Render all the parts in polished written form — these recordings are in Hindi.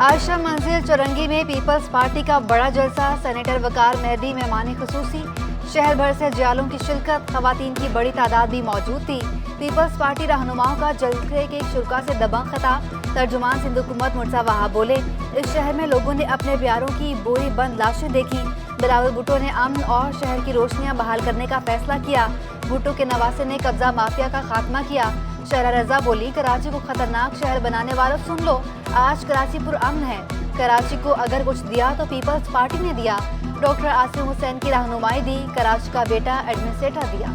आशा मंजिल चौरंगी में पीपल्स पार्टी का बड़ा जलसा। सेनेटर वकार मेहदी मेहमान खुसूसी। शहर भर से जियालों की शिरकत। खवातीन की बड़ी तादाद भी मौजूद थी। पीपल्स पार्टी रहनुमाओं का जलसे के शुरा से दबंग खिताब। तर्जुमान सिंध हुकूमत मुर्तज़ा वहाब बोले, इस शहर में लोगों ने अपने प्यारों की बोरी बंद लाशें देखी। बिलावल भुट्टो ने अमन और शहर की रोशनियां बहाल करने का फैसला किया। भुट्टो के नवासे ने कब्जा माफिया का खात्मा किया। शहरा रजा बोली, कराची को खतरनाक शहर बनाने वालों सुन लो, आज कराची पुरअमन है। कराची को अगर कुछ दिया तो पीपल्स पार्टी ने दिया। डॉक्टर आसिम हुसैन की रहनुमाई दी। कराची का बेटा एडमिनिस्ट्रेटर दिया।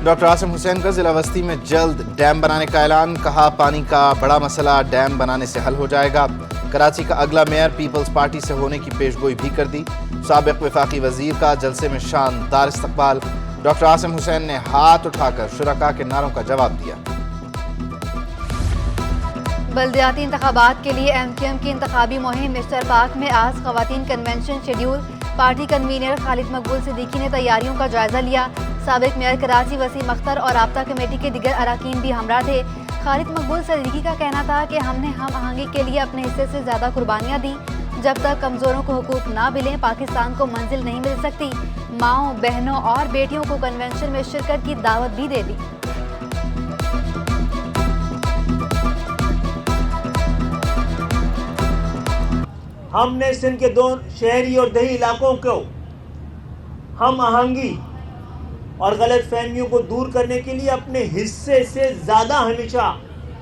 डॉक्टर आसिम हुसैन का जिला वस्ती में जल्द डैम बनाने का ऐलान। कहा, पानी का बड़ा मसला डैम बनाने से हल हो जाएगा। कराची का अगला मेयर पीपल्स पार्टी से होने की पेशगोई भी कर दी। साबिक वफाकी वजीर का जलसे में शानदार इस्तकबाल। डॉक्टर आसिम हुसैन ने हाथ उठाकर शुरका के नारों का जवाब दिया। बल्दियाती इंतखाबात के लिए MQM की इंतखाबी मुहिम मिस्टर पार्क में आज खवातीन convention schedule. Party convener Khalid Maqbool Siddiqui ने तैयारियों का जायजा लिया। साबिक मेयर कराची वसीम अख्तर और राब्ता कमेटी के दिगर अराकीन भी हमरा थे। खालिद मकबूल सिद्दीकी का कहना था कि हमने हम आहंगी के लिए अपने हिस्से से ज़्यादा कुर्बानियाँ दी। जब तक कमज़ोरों को हुकूक ना मिलें, पाकिस्तान को मंजिल नहीं मिल सकती। माओं, बहनों और बेटियों को कन्वेंशन में शिरकत की दावत भी दे दी। हमने सिंध के दो शहरी और दही इलाकों को हम आहंगी और गलत फहमियों को दूर करने के लिए अपने हिस्से से ज़्यादा हमेशा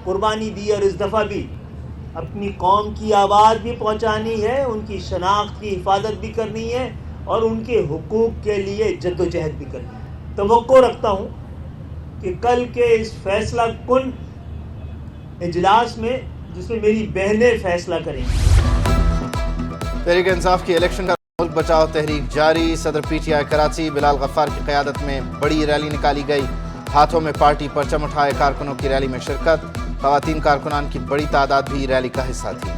कुर्बानी दी और इस दफ़ा भी अपनी कौम की आवाज़ भी पहुंचानी है, उनकी शनाख्त की हिफाजत भी करनी है और उनके हुकूक के लिए जद्दोजहद भी करनी है। तवक्को रखता हूं कि कल के इस फैसला कुन इजलास में जिसमें मेरी बहनें फैसला करेंगी। तहरीक इंसाफ की इलेक्शन का मुल्क बचाओ तहरीक जारी। सदर PTI कराची बिलाल गफ्फार की क़यादत में बड़ी रैली निकाली गई। हाथों में पार्टी परचम उठाए कारकुनों की रैली में शिरकत। खवातीन कारकुनान की बड़ी तादाद भी रैली का हिस्सा थी।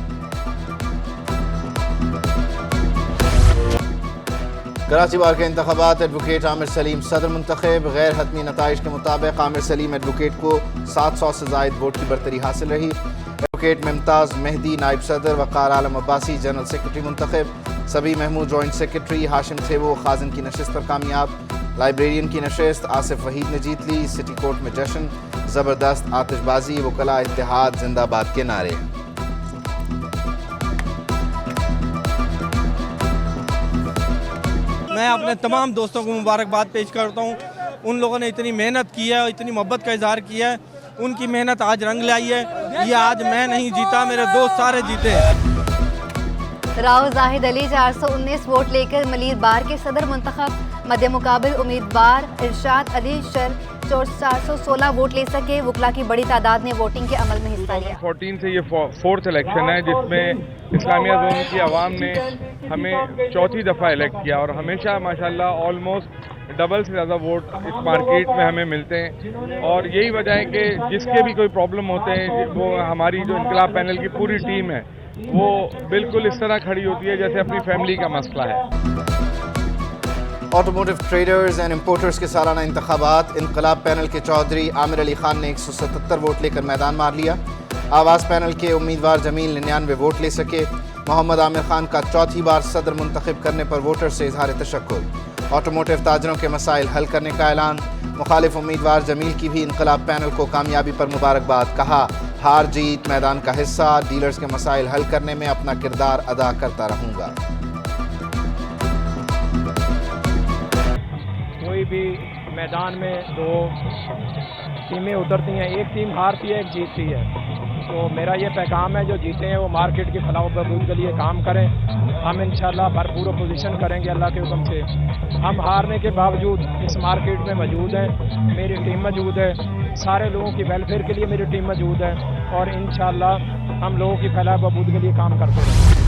कराची बार के इंतखाबात। एडवोकेट आमिर सलीम सदर मुंतखब। गैर हतमी नताइज के मुताबिक आमिर सलीम एडवोकेट को 700 से ज़ायद वोट की बरतरी हासिल रही। एडवोकेट मुमताज़ मेहदी नायब सदर। वक़ार आलम अब्बासी जनरल सेक्रेटरी मुंतखब। सबी महमूद जॉइंट सेक्रेटरी। हाशिम थेबो खाजिन की नशिस्त पर कामयाब। लाइब्रेरियन की नशिस्त आसिफ वहीद ने जीत ली। सिटी कोर्ट में जश्न, ज़बरदस्त आतिशबाजी, वकला इत्तेहाद जिंदाबाद के नारे। मैं अपने तमाम दोस्तों को मुबारकबाद पेश करता हूँ। उन लोगों ने इतनी मेहनत की है और इतनी मोहब्बत का इजहार किया है, उनकी मेहनत आज रंग लाई है। ये आज मैं नहीं जीता, मेरे दोस्त सारे जीते हैं। राव जाहिद अली 419 वोट लेकर मलीर बार के सदर मुंतखब। मध्य मुकाबिल उम्मीदवार इरशाद अली शर 416 वोट ले सके। वकला की बड़ी तादाद ने वोटिंग के अमल में हिस्सा लिया। 2014 से ये फोर्थ इलेक्शन है जिसमें इस्लामिया जोन की आवाम ने हमें चौथी दफ़ा इलेक्ट किया और हमेशा माशाल्लाह ऑलमोस्ट डबल से ज़्यादा वोट इस मार्केट में हमें मिलते हैं। और यही वजह है कि जिसके भी कोई प्रॉब्लम होते हैं, वो हमारी जो इनकलाब पैनल की पूरी टीम है वो बिल्कुल इस तरह खड़ी होती है जैसे अपनी फैमिली का मसला है। ऑटोमोटिव ट्रेडर्स एंड इंपोर्टर्स के सालाना इंतखाबात। इनकलाब पैनल के चौधरी आमिर अली खान ने 177 वोट लेकर मैदान मार लिया। आवाज़ पैनल के उम्मीदवार जमील 99 वोट ले सके। मोहम्मद आमिर खान का चौथी बार सदर मुंतखब करने पर वोटर से इजहार तशक्कुर। ऑटोमोटिव ताजरों के मसाइल हल करने का ऐलान। मुखालिफ उम्मीदवार जमील की भी इनकलाब पैनल को कामयाबी पर मुबारकबाद। कहा, हार जीत मैदान का हिस्सा, डीलर्स के मसाइल हल करने में अपना किरदार अदा करता रहूँगा। कोई भी मैदान में दो टीमें उतरती हैं, एक टीम हारती है, एक जीतती है। तो मेरा ये पैगाम है, जो जीते हैं वो मार्केट की फलाह व बहबूद के लिए काम करें। हम इंशाल्लाह भरपूर अपोजिशन करेंगे अल्लाह के हुक्म से। हम हारने के बावजूद इस मार्केट में मौजूद हैं, मेरी टीम मौजूद है, सारे लोगों की वेलफेयर के लिए मेरी टीम मौजूद है और इंशाल्लाह हम लोगों की फलाह व बहबूद के लिए काम करते रहेंगे।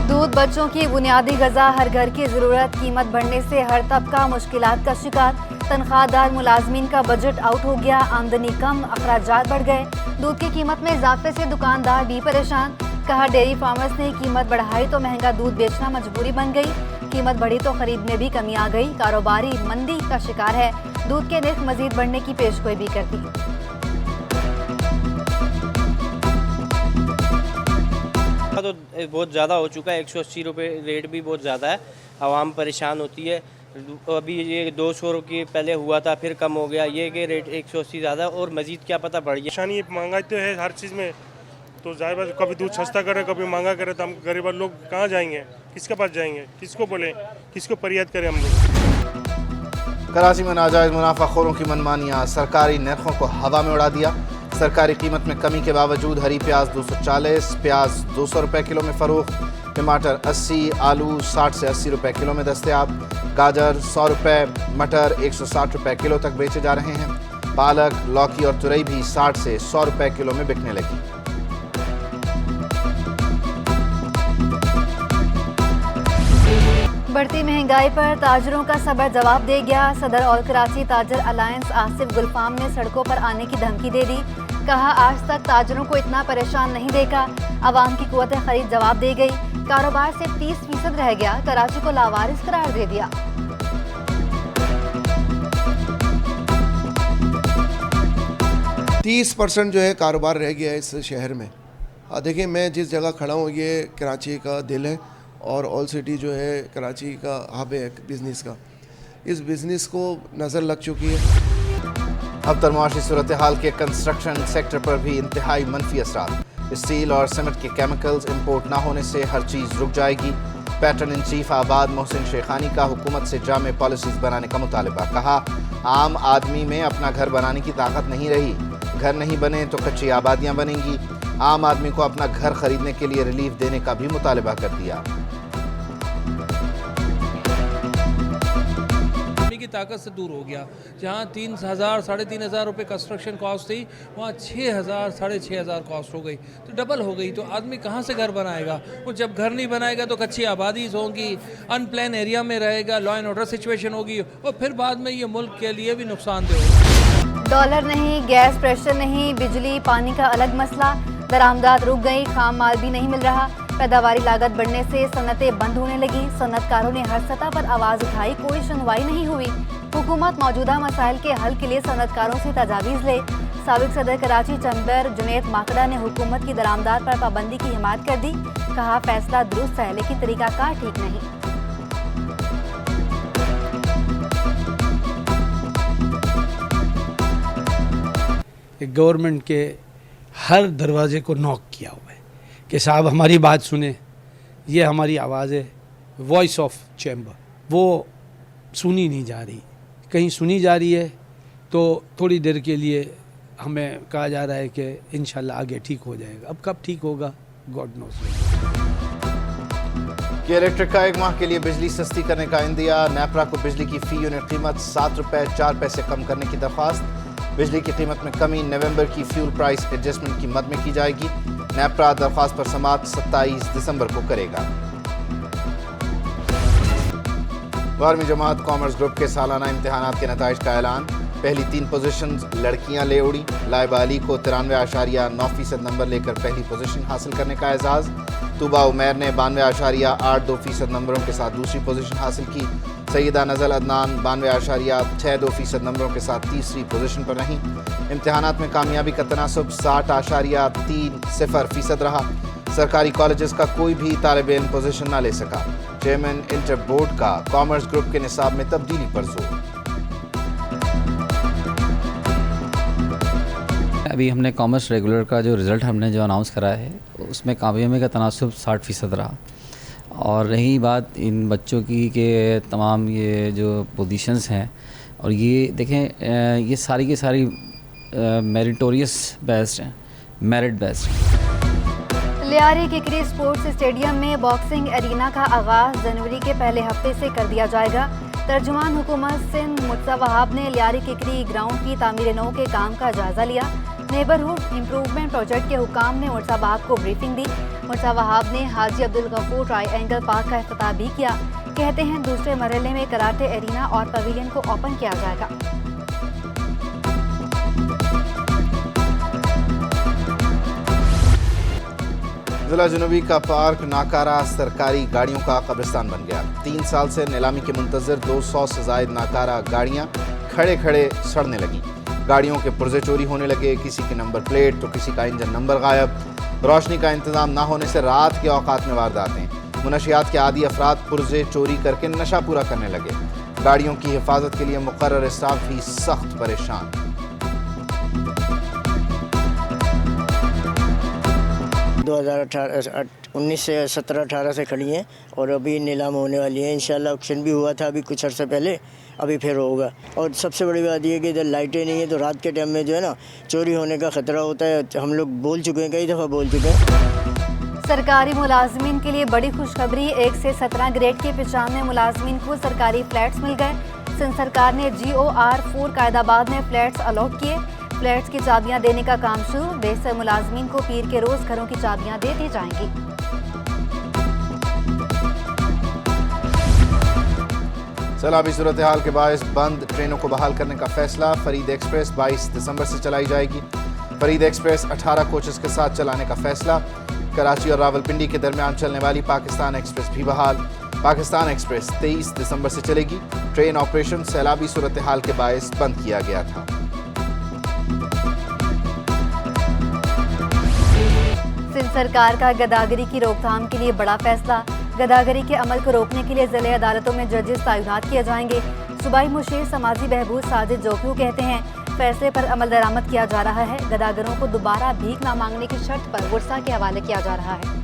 दूध बच्चों की बुनियादी गज़ा हर घर की ज़रूरत। कीमत बढ़ने से हर तबका मुश्किलात का शिकार। तनख्वाहदार मुलाजमीन का बजट आउट हो गया। आमदनी कम, अखराजात बढ़ गए। दूध की कीमत में इजाफे से दुकानदार भी परेशान। कहा, डेयरी फार्मर्स ने कीमत बढ़ाई तो महंगा दूध बेचना मजबूरी बन गई। कीमत बढ़ी तो खरीद में भी कमी आ गई। कारोबारी मंदी का शिकार है। दूध के निर्ख मजीद बढ़ने की पेशगोई भी कर दी। तो बहुत ज़्यादा हो चुका है, 180 रुपये रेट भी बहुत ज़्यादा है। आवाम परेशान होती है। अभी ये 200 की पहले हुआ था, फिर कम हो गया। ये कि रेट 180 ज़्यादा और मज़ीद क्या पता बढ़ गया। परेशानी महंगाई तो है हर चीज़ में, तो जाहिर बात कभी दूध सस्ता करे कभी महंगा करे, तो हम गरीब लोग कहाँ जाएंगे, किसके पास जाएंगे, किसको बोले, किसको फरियाद करें हम लोग। कराची में नाजायज़ मुनाफाखोरों की मनमानियाँ, सरकारी नरखों को हवा में उड़ा दिया। सरकारी कीमत में कमी के बावजूद हरी प्याज 240, प्याज 200 रुपये किलो में फ़रोख्त, टमाटर 80, आलू 60 से 80 रुपये किलो में दस्तयाब, गाजर 100 रुपये, मटर 160 रुपये किलो तक बेचे जा रहे हैं। पालक, लौकी और तुरई भी 60 से 100 रुपये किलो में बिकने लगी। बढ़ती महंगाई पर ताजरों का सबर जवाब दे गया। सदर ऑल कराची ताजर अलायंस आसिफ गुलफाम ने सड़कों पर आने की धमकी दे दी। कहा, आज तक ताजरों को इतना परेशान नहीं देखा। आवाम की कुव्वत खरीद जवाब दे गई। कारोबार से 30% रह गया। कराची को लावारिस करार दे दिया। 30% जो है कारोबार रह गया है इस शहर में। देखिए, मैं जिस जगह खड़ा हूँ ये कराची का दिल है और ऑल सिटी जो है कराची का हब है बिज़नेस का। इस बिज़नेस को नज़र लग चुकी है। अब तरमाशी सूरत हाल के कंस्ट्रक्शन सेक्टर पर भी इंतहाई मनफी असरात। स्टील और सीमेंट के केमिकल्स इंपोर्ट ना होने से हर चीज़ रुक जाएगी। पैटर्न इन चीफ आबाद मोहसिन शेखानी का हुकूमत से जामे पॉलिसीज़ बनाने का मुतालबा। कहा, आम आदमी में अपना घर बनाने की ताकत नहीं रही। घर नहीं बने तो कच्ची आबादियाँ बनेंगी। आम आदमी को अपना घर खरीदने के लिए रिलीफ देने का भी मुतालबा कर दिया। की ताकत से दूर हो गया। जहाँ 3,000 साढ़े 3,000 रुपये कंस्ट्रक्शन कॉस्ट थी, वहाँ 6,000 साढ़े 6,000 कॉस्ट हो गई, तो डबल हो गई। तो आदमी कहाँ से घर बनाएगा? वो जब घर नहीं बनाएगा तो कच्ची आबादी होंगी, अनप्लान एरिया में रहेगा, लॉ एंड ऑर्डर सिचुएशन होगी और फिर बाद में ये मुल्क के लिए भी नुकसानदेह होगा। डॉलर नहीं, गैस प्रेशर नहीं, बिजली पानी का अलग मसला। दरामदात रुक गई, खाम माल भी नहीं मिल रहा। पैदावारी लागत बढ़ने से सनतें बंद होने लगी। सनतकारों ने हर सतह पर आवाज़ उठाई, कोई सुनवाई नहीं हुई। हुकूमत मौजूदा मसाइल के हल के लिए सनतकारों से तजावीज़ ले। साबिक सदर कराची चैम्बर जुनैद माकड़ा ने हुकूमत की दरामदात पर पाबंदी की हिमायत कर दी। कहा, फैसला दुरुस्त है लेकिन तरीकाकार ठीक नहीं। गवर्नमेंट के हर दरवाजे को नॉक किया हुआ है कि साहब हमारी बात सुने, ये हमारी आवाज़ है, वॉइस ऑफ चैम्बर, वो सुनी नहीं जा रही। कहीं सुनी जा रही है तो थोड़ी देर के लिए हमें कहा जा रहा है कि इंशाल्लाह आगे ठीक हो जाएगा। अब कब ठीक होगा, गॉड नोस। कि इलेक्ट्रिक का 1 माह के लिए बिजली सस्ती करने का इंदिया। नेपरा को बिजली की फ़ी यूनिट कीमत 7 रुपये 4 पैसे कम करने की दरख्वास्त। बिजली की कीमत में कमी नवंबर की फ्यूल प्राइस एडजस्टमेंट की मद में की जाएगी। नेपरा दरख्वास्त पर समाअत 27 दिसंबर को करेगा। 12वीं जमात कॉमर्स ग्रुप के सालाना इम्तिहानात के नताइज का ऐलान। पहली 3 पोजीशंस लड़कियां ले उड़ी। लाइबा अली को 93.9% नंबर लेकर पहली पोजीशन हासिल करने का एजाज़। तूबा उमैर ने 92.82% नंबरों के साथ दूसरी पोजीशन हासिल की। सईदा नज़ल अदनान 92.62% नंबरों के साथ तीसरी पोजीशन पर रहीं। इम्तिहानात में कामयाबी का तनासुब 60.30% रहा। सरकारी कॉलेजेस का कोई भी तालिब इल्म पोजीशन ना ले सका। चेयरमैन इंटर बोर्ड का कॉमर्स ग्रुप के निसाब में तब्दीली पर जोर। अभी हमने कॉमर्स रेगुलर का जो रिज़ल्ट हमने जो अनाउंस करा है उसमें कामयाबी का तनासुब 60% रहा। और रही बात इन बच्चों की कि तमाम ये जो पोजीशंस हैं, और ये देखें ये सारी की सारी मेरिटोरियस बेस्ड हैं, merit based. Lyari Kakri sports stadium में बॉक्सिंग एरिना का आगाज़ जनवरी के पहले हफ्ते से कर दिया जाएगा। तर्जुमान हुकूमत सिंध मुर्तज़ा वहाब ने लियारी किकरी ग्राउंड की तामीर नौ के काम का जायज़ा लिया। नेबरहुड इम्प्रूवमेंट प्रोजेक्ट के हुकाम ने मुर्तज़ा वहाब को ब्रीफिंग दी। मुर्तज़ा वहाब ने हाजी अब्दुल गफूर ट्राईएंगल पार्क का इफ्तिताह भी किया। कहते हैं दूसरे मरहले में कराटे एरिना और पवेलियन को ओपन किया जाएगा। जिला जनूबी का पार्क नाकारा सरकारी गाड़ियों का कब्रिस्तान बन गया। 3 साल से नीलामी के मुंतजर 200 से जायद नाकारा गाड़ियां खड़े खड़े सड़ने लगी। गाड़ियों के पुर्जे चोरी होने लगे, किसी की नंबर प्लेट तो किसी का इंजन नंबर गायब। रोशनी का इंतजाम ना होने से रात के औकात में वारदातें। मुनशियात के आदी अफराद पुर्जे चोरी करके नशा पूरा करने लगे। गाड़ियों की हिफाजत के लिए मुकर्रर स्टाफ भी सख्त परेशान। 2019 से 17-18 से खड़ी हैं और अभी नीलाम होने वाली है। इंशाल्लाह ऑक्शन भी हुआ था अभी कुछ अर्से पहले, अभी फिर होगा। और सबसे बड़ी बात यह कि इधर लाइटें नहीं है तो रात के टाइम में जो है ना चोरी होने का ख़तरा होता है। हम लोग बोल चुके हैं, कई दफ़ा बोल चुके हैं। सरकारी मुलाजमीन के लिए बड़ी खुशखबरी। 1 से 17 ग्रेड के 95 मुलाजमीन को सरकारी फ्लैट्स मिल गए। सिंध सरकार ने GOR 4 कायदाबाद में फ्लैट्स अलॉट किए। फ्लैट्स की चाबियां देने का काम शुरू। बेसर मुलाजमीन को पीर के रोज घरों की चाबियां दे दी जाएंगी। सैलाबी सूरत हाल के बायस बंद ट्रेनों को बहाल करने का फैसला। फरीद एक्सप्रेस 22 दिसंबर से चलाई जाएगी। फरीद एक्सप्रेस 18 कोचेस के साथ चलाने का फैसला। कराची और रावलपिंडी के दरमियान चलने वाली पाकिस्तान एक्सप्रेस भी बहाल। पाकिस्तान एक्सप्रेस 23 दिसंबर से चलेगी। ट्रेन ऑपरेशन सैलाबी सूरत हाल के बायस बंद किया गया था। सिंध सरकार का गदागरी की रोकथाम के लिए बड़ा फैसला। गदागरी के अमल को रोकने के लिए जिले अदालतों में जजेस तैनात किए जाएंगे। सूबाई मुशीर समाजी बहबूद साजिद जोकियो कहते हैं फैसले पर अमल दरामद किया जा रहा है। गदागरों को दोबारा भीख ना मांगने की शर्त पर गुस्सा के हवाले किया जा रहा है।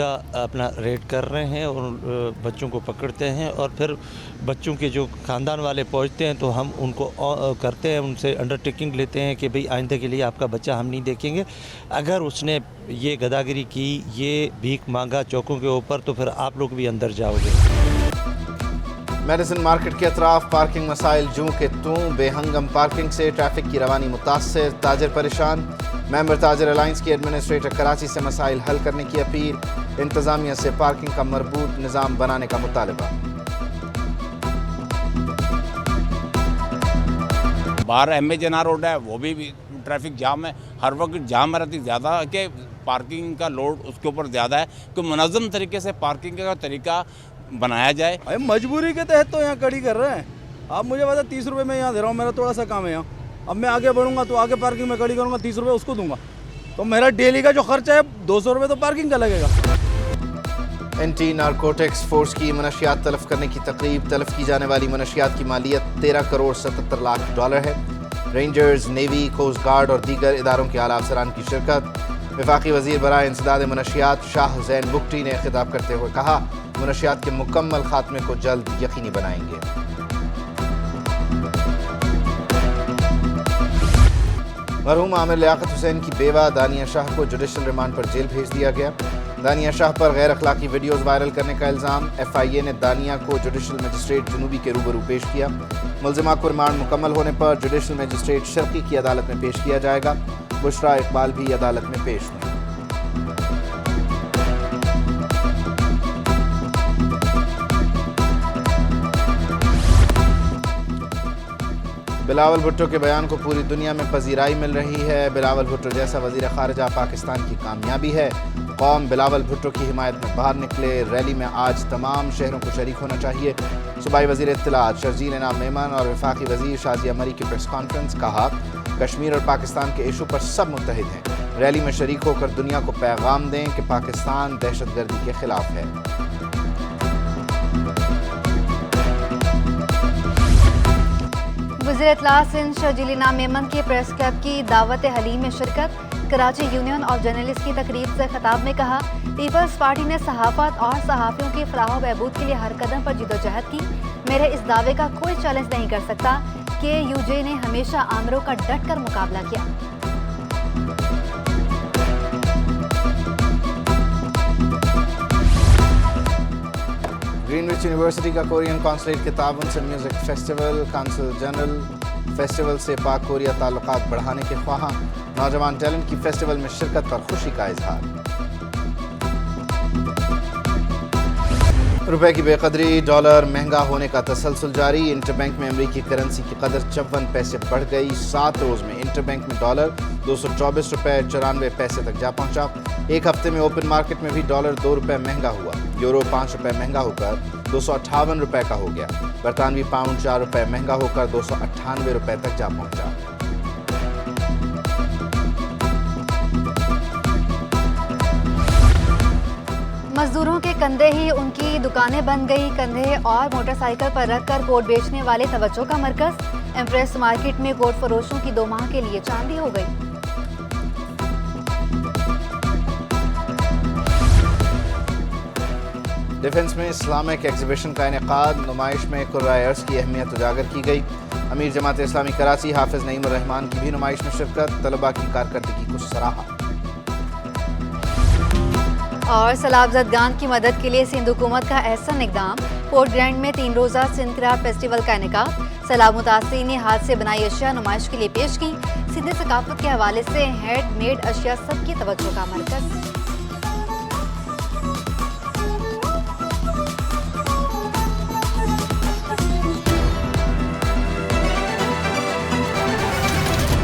अपना रेड कर रहे हैं और बच्चों को पकड़ते हैं और फिर बच्चों के जो ख़ानदान वाले पहुंचते हैं तो हम उनको करते हैं, उनसे अंडरटेकिंग लेते हैं कि भाई आइंदे के लिए आपका बच्चा हम नहीं देखेंगे। अगर उसने ये गदागिरी की, ये भीख मांगा चौकों के ऊपर, तो फिर आप लोग भी अंदर जाओगे। मेडिसिन मार्केट के अतराफ पार्किंग मसाइल जूं के तूं। बेहंगम पार्किंग से ट्रैफिक की रवानी मुतासर, ताजिर परेशान। मेंबर ताजिर अलायंस की एडमिनिस्ट्रेटर कराची से मसाइल हल करने की अपील। इंतजामिया से पार्किंग का मरबूत निज़ाम बनाने का मुतालबा। बाहर MA जना रोड है, वो भी ट्रैफिक जाम है, हर वक्त जाम रहती ज़्यादा कि पार्किंग का लोड उसके ऊपर ज़्यादा है। कि मुनज़्ज़म तरीके से पार्किंग का तरीका बनाया जाए। अरे मजबूरी के तहत तो यहाँ खड़ी कर रहे हैं। आप मुझे बता 30 रुपये में यहाँ दे रहा हूँ, मेरा थोड़ा सा काम है यहाँ। अब मैं आगे बढ़ूंगा तो आगे पार्किंग में खड़ी करूँगा, 30 रुपये उसको दूंगा, तो मेरा डेली का जो खर्चा है 200 रुपये तो पार्किंग का लगेगा। एंटी नारकोटिक्स फोर्स की मनशियात तलफ करने की तकरीब। तलफ की जाने वाली मनशियात की मालियत 13 करोड़ 77 लाख डॉलर है। रेंजर्स, नेवी, कोस्ट गार्ड और दीगर इदारों के आला अफसरान की शिरकत। वफाकी वजीर बराए इंसदाद मनशियात शाह जैन बुगटी ने खिताब करते हुए कहा मनशियात के मुकम्मल खात्मे को जल्द यकीनी बनाएंगे। मरहूम आमिर लियाकत हुसैन की बेवा दानिया शाह को जुडिशल रिमांड पर जेल भेज दिया गया। दानिया शाह पर गैर अखलाकी वीडियोज़ वायरल करने का इल्ज़ाम। FIA ने दानिया को जुडिशल मजिस्ट्रेट जनूबी के रूबरू पेश किया। मुल्ज़िमा को रिमांड मुकम्मल होने पर जुडिशल मजिस्ट्रेट शर्की की अदालत में पेश किया जाएगा। बुशरा इकबाल भी अदालत में पेश हुई। बिलावल भुट्टो के बयान को पूरी दुनिया में पजीराई मिल रही है। बिलावल भुट्टो जैसा वजीर खारजा पाकिस्तान की कामयाबी है। कौम बिलावल भुट्टो की हिमायत में बाहर निकले। रैली में आज तमाम शहरों को शरीक होना चाहिए। सूबाई वजीर इत्तलात शर्जील इनाम मेमन और वफाकी वजीर शाजिया मरी की प्रेस कॉन्फ्रेंस। कहा कश्मीर और पाकिस्तान के इशू पर सब मुत्तहिद हैं। रैली में शरीक होकर दुनिया को पैगाम दें कि पाकिस्तान दहशतगर्दी के खिलाफ है। वज़ीर इत्तलात सिंध शर्जील इनाम मेमन की प्रेस क्लब की दावत हलीम में शिरकत। कराची यूनियन ऑफ जर्नलिस्ट की तकरीब से खिताब में कहा पीपल्स पार्टी ने सहाफ़त और सहाफ़ियों की फलाह व बहबूद के लिए हर कदम पर जिदोजहद की। मेरे इस दावे का कोई चैलेंज नहीं कर सकता कि UJ ने हमेशा आमिरों का डट कर मुकाबला किया। ग्रीनविच यूनिवर्सिटी का कोरियन कॉन्सुलेट के ताउन से music festival. Council general festival से पाक कोरिया ताल्लुकात बढ़ाने के ख्वाहां। नौजवान टैलेंट की फेस्टिवल में शिरकत पर खुशी का इजहार। रुपए की बेकदरी, डॉलर महंगा होने का तसलसल जारी। इंटरबैंक में अमरीकी करेंसी की कदर 54 पैसे बढ़ गई। 7 रोज में इंटरबैंक में डॉलर 224 रुपए 94 पैसे तक जा पहुंचा। एक हफ्ते में ओपन मार्केट में भी डॉलर 2 रुपए महंगा हुआ। यूरो 5 रुपए महंगा होकर 258 रुपए का हो गया। बरतानवी पाउंड 4 रुपए महंगा होकर 298 रुपए तक जा पहुंचा। मजदूरों के कंधे ही उनकी दुकानें बन गई। कंधे और मोटरसाइकिल पर रखकर कोट बेचने वाले तवज्जो का मरकज। एम्प्रेस मार्केट में कोट फरोशों की 2 माह के लिए चांदी हो गई। डिफेंस में इस्लामिक एग्जीबिशन का इनेकाद। नुमाइश में कुर्राए अर्ज़ की अहमियत उजागर की गई। अमीर जमात इस्लामी कराची हाफिज नईम उर रहमान की भी नुमाइश में शिरकत। तलबा की कारकर्दगी को सराहा। और सैलाबजदगान की मदद के लिए सिंध हुकूमत का एहसन इकदाम। पोर्ट ग्रैंड में 3 रोज़ा सिंध क्राफ्ट फेस्टिवल का इनेकाद। सैलाब मुतासिरीन ने हाथ से बनाई अशिया नुमाइश के लिए पेश की। सिंधी सकाफत के हवाले से हैंडमेड अशिया सबकी तवज्जो का मरकज।